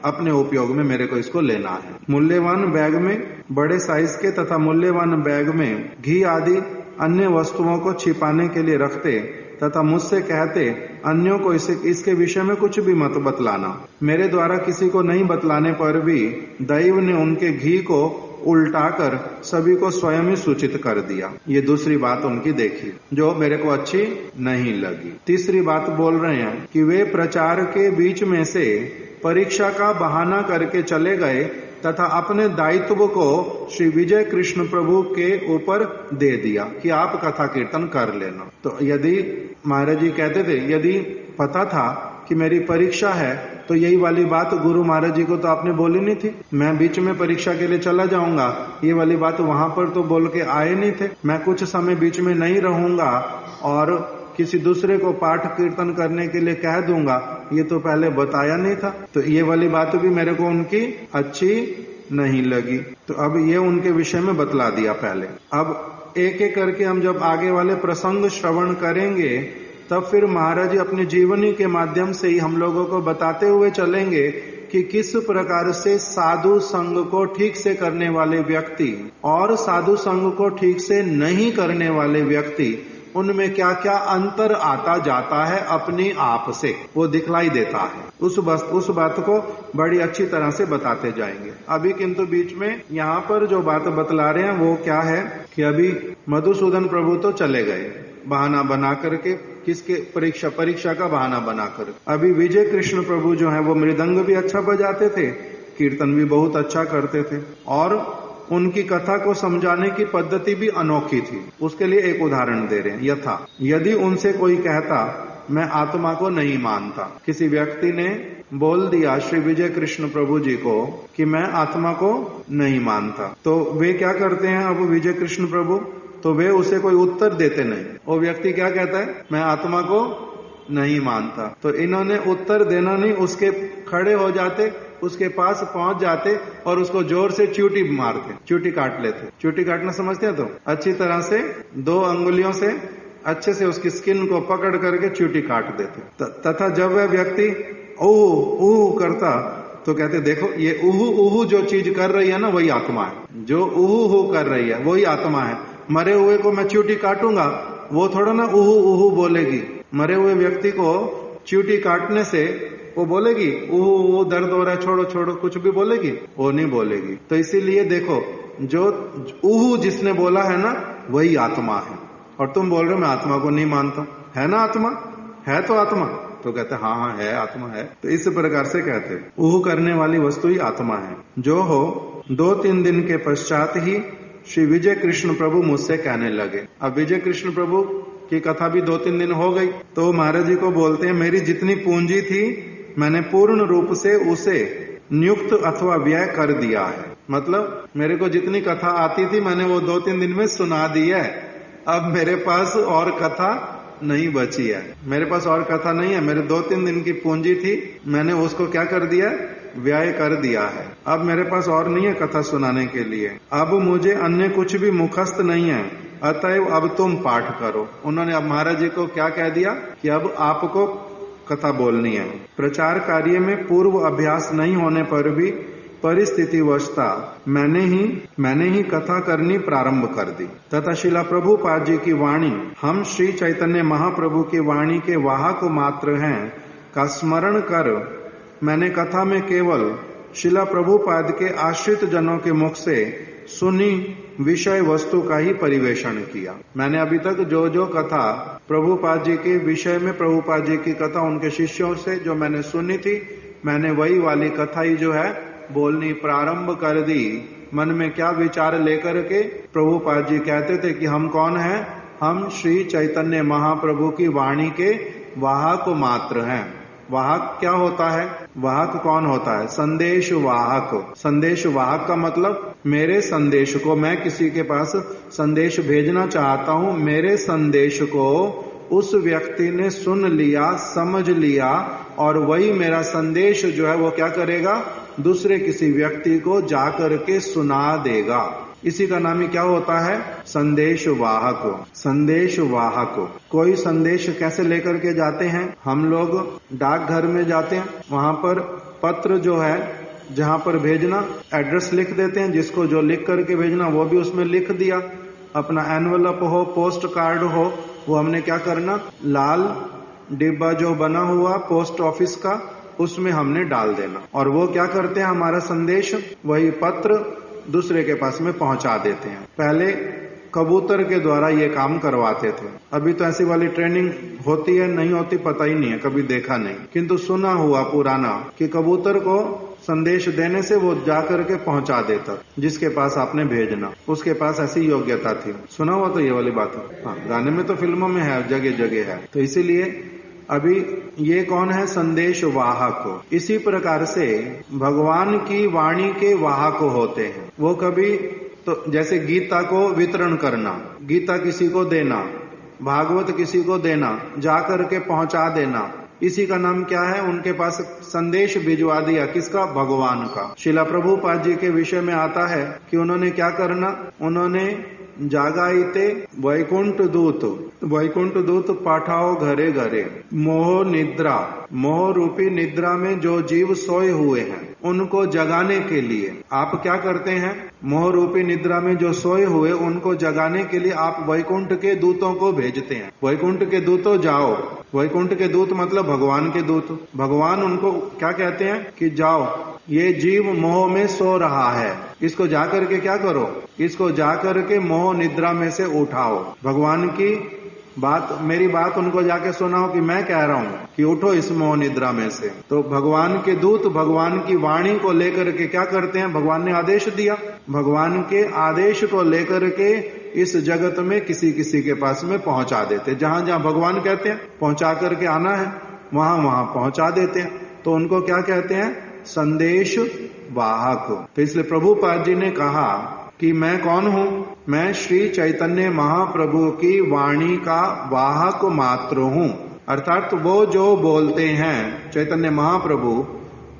अपने उपयोग में मेरे को इसको लेना है। मूल्यवान बैग में, बड़े साइज के तथा मूल्यवान बैग में घी आदि अन्य वस्तुओं को छिपाने के लिए रखते तथा मुझसे कहते, अन्यों को इसके विषय में कुछ भी मत बतलाना। मेरे द्वारा किसी को नहीं बतलाने पर भी दैव ने उनके घी को उल्टाकर सभी को स्वयं ही सूचित कर दिया। ये दूसरी बात उनकी देखी जो मेरे को अच्छी नहीं लगी। तीसरी बात बोल रहे हैं कि वे प्रचार के बीच में से परीक्षा का बहाना करके चले गए तथा अपने दायित्व को श्री विजय कृष्ण प्रभु के ऊपर दे दिया कि आप कथा कीर्तन कर लेना। तो यदि महाराज जी कहते थे, यदि पता था कि मेरी परीक्षा है तो यही वाली बात गुरु महाराज जी को तो आपने बोली नहीं थी, मैं बीच में परीक्षा के लिए चला जाऊंगा, ये वाली बात वहां पर तो बोल के आए नहीं थे, मैं कुछ समय बीच में नहीं रहूंगा और किसी दूसरे को पाठ कीर्तन करने के लिए कह दूंगा, ये तो पहले बताया नहीं था। तो ये वाली बात भी मेरे को उनकी अच्छी नहीं लगी, तो अब ये उनके विषय में बतला दिया पहले। अब एक एक करके हम जब आगे वाले प्रसंग श्रवण करेंगे तब फिर महाराज जी अपनी जीवनी के माध्यम से ही हम लोगों को बताते हुए चलेंगे कि किस प्रकार से साधु संग को ठीक से करने वाले व्यक्ति और साधु संग को ठीक से नहीं करने वाले व्यक्ति, उनमें क्या क्या अंतर आता जाता है अपने आप से, वो दिखलाई देता है। उस बात को बड़ी अच्छी तरह से बताते जाएंगे। अभी किंतु बीच में यहाँ पर जो बात बतला रहे हैं वो क्या है कि अभी मधुसूदन प्रभु तो चले गए बहाना बना करके, किसके परीक्षा का बहाना बनाकर। अभी विजय कृष्ण प्रभु जो है वो मृदंग भी अच्छा बजाते थे, कीर्तन भी बहुत अच्छा करते थे और उनकी कथा को समझाने की पद्धति भी अनोखी थी। उसके लिए एक उदाहरण दे रहे हैं, यथा यदि उनसे कोई कहता मैं आत्मा को नहीं मानता, किसी व्यक्ति ने बोल दिया श्री विजय कृष्ण प्रभु जी को कि मैं आत्मा को नहीं मानता, तो वे क्या करते हैं अब विजय कृष्ण प्रभु, तो वे उसे कोई उत्तर देते नहीं। वो व्यक्ति क्या कहता है, मैं आत्मा को नहीं मानता, तो इन्होंने उत्तर देना नहीं, उसके खड़े हो जाते, उसके पास पहुंच जाते और उसको जोर से चींटी मारते, चींटी काट लेते। चींटी काटना समझते हैं तो अच्छी तरह से 2 अंगुलियों से अच्छे से उसकी स्किन को पकड़ करके चींटी काट देते। तथा जब वह व्यक्ति ऊह करता तो कहते देखो ये ऊह जो चीज कर रही है ना वही आत्मा है, जो ऊह कर रही है वही आत्मा है। मरे हुए को मैं चींटी काटूंगा वो थोड़ा ना ऊह बोलेगी, मरे हुए व्यक्ति को चींटी काटने से वो बोलेगी ऊह दर्द हो रहा है छोड़ो छोड़ो, कुछ भी बोलेगी? वो नहीं बोलेगी। तो इसीलिए देखो जो ऊह जिसने बोला है ना वही आत्मा है, और तुम बोल रहे हो मैं आत्मा को नहीं मानता, है ना आत्मा है तो आत्मा, तो कहते हाँ है आत्मा है। तो इस प्रकार से कहते ऊह करने वाली वस्तु ही आत्मा है। जो हो 2-3 दिन के पश्चात ही श्री विजय कृष्ण प्रभु मुझसे कहने लगे। अब विजय कृष्ण प्रभु की कथा भी 2-3 दिन हो गई, तो महाराज जी को बोलते हैं मेरी जितनी पूंजी थी मैंने पूर्ण रूप से उसे नियुक्त अथवा व्यय कर दिया है। मतलब मेरे को जितनी कथा आती थी मैंने वो 2-3 दिन में सुना दी है, अब मेरे पास और कथा नहीं बची है, मेरे पास और कथा नहीं है। मेरे 2-3 दिन की पूंजी थी, मैंने उसको क्या कर दिया, व्यय कर दिया है। अब मेरे पास और नहीं है कथा सुनाने के लिए, अब मुझे अन्य कुछ भी मुखस्त नहीं है, अतएव अब तुम पाठ करो। उन्होंने अब महाराज जी को क्या कह दिया कि अब आपको कथा बोलनी है। प्रचार कार्य में पूर्व अभ्यास नहीं होने पर भी परिस्थितिवशता मैंने ही कथा करनी प्रारंभ कर दी तथा शिला प्रभुपाद जी की वाणी हम श्री चैतन्य महाप्रभु की वाणी के वाहक मात्र हैं का स्मरण कर मैंने कथा में केवल शिला प्रभुपाद के आश्रित जनों के मुख से सुनी विषय वस्तु का ही परिवेषण किया। मैंने अभी तक जो कथा प्रभुपाद जी के विषय में, प्रभुपाद जी की कथा उनके शिष्यों से जो मैंने सुनी थी, मैंने वही वाली कथा ही जो है बोलनी प्रारंभ कर दी। मन में क्या विचार लेकर के प्रभुपाद जी कहते थे कि हम कौन हैं? हम श्री चैतन्य महाप्रभु की वाणी के वाहक मात्र हैं। वाहक क्या होता है? वाहक कौन होता है? संदेश वाहक। संदेश वाहक का मतलब मेरे संदेश को, मैं किसी के पास संदेश भेजना चाहता हूं, मेरे संदेश को उस व्यक्ति ने सुन लिया, समझ लिया और वही मेरा संदेश जो है वो क्या करेगा? दूसरे किसी व्यक्ति को जाकर के सुना देगा। इसी का नाम ही क्या होता है? संदेश वाहक। संदेश वाहक। कोई संदेश कैसे लेकर के जाते हैं? हम लोग डाकघर में जाते हैं, वहां पर पत्र जो है जहां पर भेजना, एड्रेस लिख देते हैं, जिसको जो लिख करके भेजना वो भी उसमें लिख दिया। अपना एनवेलप हो, पोस्ट कार्ड हो, वो हमने क्या करना? लाल डिब्बा जो बना हुआ पोस्ट ऑफिस का, उसमें हमने डाल देना और वो क्या करते हैं? हमारा संदेश, वही पत्र दूसरे के पास में पहुंचा देते हैं। पहले कबूतर के द्वारा ये काम करवाते थे। अभी तो ऐसी वाली ट्रेनिंग होती है नहीं होती पता ही नहीं है, कभी देखा नहीं, किंतु सुना हुआ पुराना कि कबूतर को संदेश देने से वो जाकर के पहुंचा देता जिसके पास आपने भेजना, उसके पास ऐसी योग्यता थी। सुना हुआ तो ये वाली बात है। हाँ, गाने में तो फिल्मों में है, जगह जगह है। तो इसीलिए अभी ये कौन है? संदेश वाहक। इसी प्रकार से भगवान की वाणी के वाहक होते हैं। वो कभी तो जैसे गीता को वितरण करना, गीता किसी को देना, भागवत किसी को देना, जाकर के पहुंचा देना, इसी का नाम क्या है? उनके पास संदेश भिजवा दिया। किसका? भगवान का। शिला प्रभुपाद जी के विषय में आता है कि उन्होंने क्या करना? उन्होंने जागाइते वैकुंठ दूत पाठाओ घरे घरे। मोह निद्रा, मोह रूपी निद्रा में जो जीव सोए हुए हैं उनको जगाने के लिए आप क्या करते हैं? मोह रूपी निद्रा में जो सोए हुए उनको जगाने के लिए आप वैकुंठ के दूतों को भेजते हैं। वैकुंठ के दूतों जाओ। वैकुंठ के दूत मतलब भगवान के दूत। भगवान उनको क्या कहते हैं? कि जाओ, ये जीव मोह में सो रहा है, इसको जाकर के क्या करो? इसको जाकर के मोह निद्रा में से उठाओ। भगवान की बात, मेरी बात उनको जाके सुनाओ कि मैं कह रहा हूं कि उठो इस मोह निद्रा में से। तो भगवान के दूत भगवान की वाणी को लेकर के क्या करते हैं? भगवान ने आदेश दिया, भगवान के आदेश को लेकर के इस जगत में किसी किसी के पास में पहुंचा देते। जहां जहां भगवान कहते हैं पहुंचा करके आना है, वहां वहां पहुंचा देते हैं। तो उनको क्या कहते हैं? संदेश वाहक। तो इसलिए प्रभुपाद जी ने कहा कि मैं कौन हूं? मैं श्री चैतन्य महाप्रभु की वाणी का वाहक मात्र हूं। अर्थात वो जो बोलते हैं चैतन्य महाप्रभु,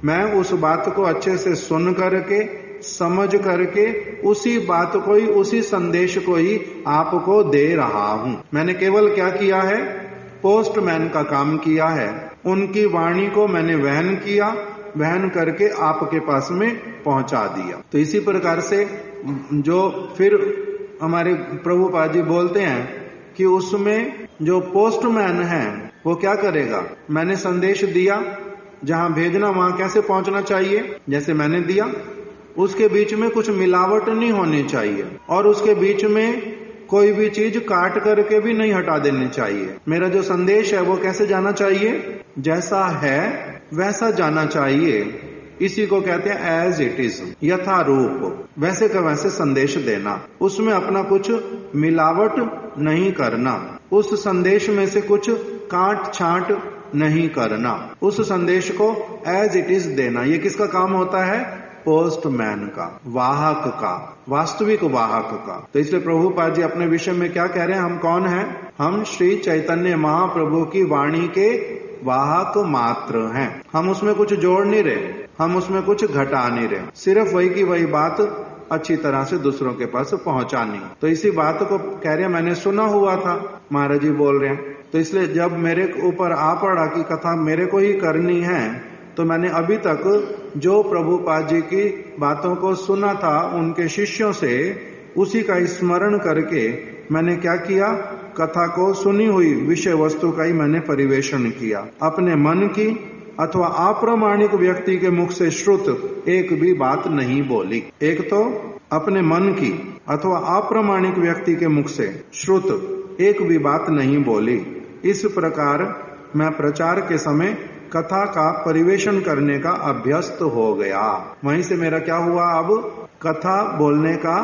मैं उस बात को अच्छे से सुन करके, समझ करके, उसी बात को ही, उसी संदेश को ही आपको दे रहा हूं। मैंने केवल क्या किया है? पोस्टमैन का काम किया है। उनकी वाणी को मैंने वहन किया, वहन करके आपके पास में पहुंचा दिया। तो इसी प्रकार से जो फिर हमारे प्रभुपाद जी बोलते हैं कि उसमें जो पोस्टमैन है वो क्या करेगा? मैंने संदेश दिया, जहां भेजना वहां कैसे पहुंचना चाहिए? जैसे मैंने दिया, उसके बीच में कुछ मिलावट नहीं होनी चाहिए और उसके बीच में कोई भी चीज काट करके भी नहीं हटा देनी चाहिए। मेरा जो संदेश है वो कैसे जाना चाहिए? जैसा है वैसा जाना चाहिए। इसी को कहते हैं एज इट इज, यथारूप, वैसे का वैसे संदेश देना। उसमें अपना कुछ मिलावट नहीं करना, उस संदेश में से कुछ काट छांट नहीं करना, उस संदेश को एज इट इज देना। ये किसका काम होता है? पोस्टमैन का, वाहक का, वास्तविक वाहक का। तो इसलिए प्रभुपाद जी अपने विषय में क्या कह रहे हैं? हम कौन हैं? हम श्री चैतन्य महाप्रभु की वाणी के वाहक मात्र हैं। हम उसमें कुछ जोड़ नहीं रहे, हम उसमें कुछ घटा नहीं रहे, सिर्फ वही की वही बात अच्छी तरह से दूसरों के पास पहुंचानी। तो इसी बात को कह रहे हैं, मैंने सुना हुआ था, महाराज जी बोल रहे हैं। तो इसलिए जब मेरे ऊपर आ पड़ा कि कथा मेरे को ही करनी है, तो मैंने अभी तक जो प्रभुपाद जी की बातों को सुना था उनके शिष्यों से, उसी का स्मरण करके मैंने क्या किया, कथा को सुनी हुई विषय वस्तु का ही मैंने परिवेशन किया। अपने मन की अथवा अप्रामाणिक व्यक्ति के मुख से श्रुत एक भी बात नहीं बोली। एक तो अपने मन की अथवा अप्रामाणिक व्यक्ति के मुख से श्रुत एक भी बात नहीं बोली। इस प्रकार मैं प्रचार के समय कथा का परिवेशन करने का अभ्यस्त हो गया। वहीं से मेरा क्या हुआ, अब कथा बोलने का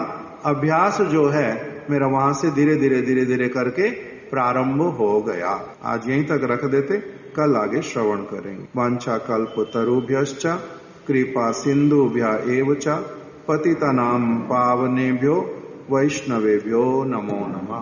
अभ्यास जो है मेरा वहां से धीरे धीरे करके प्रारंभ हो गया। आज यहीं तक रख देते, कल आगे श्रवण करेंगे। वांछा कल्प तरुभ्यश्च कृपा सिंधुभ्य एव च पतितानां पावनेभ्यो वैष्णवेभ्यो नमो नमः।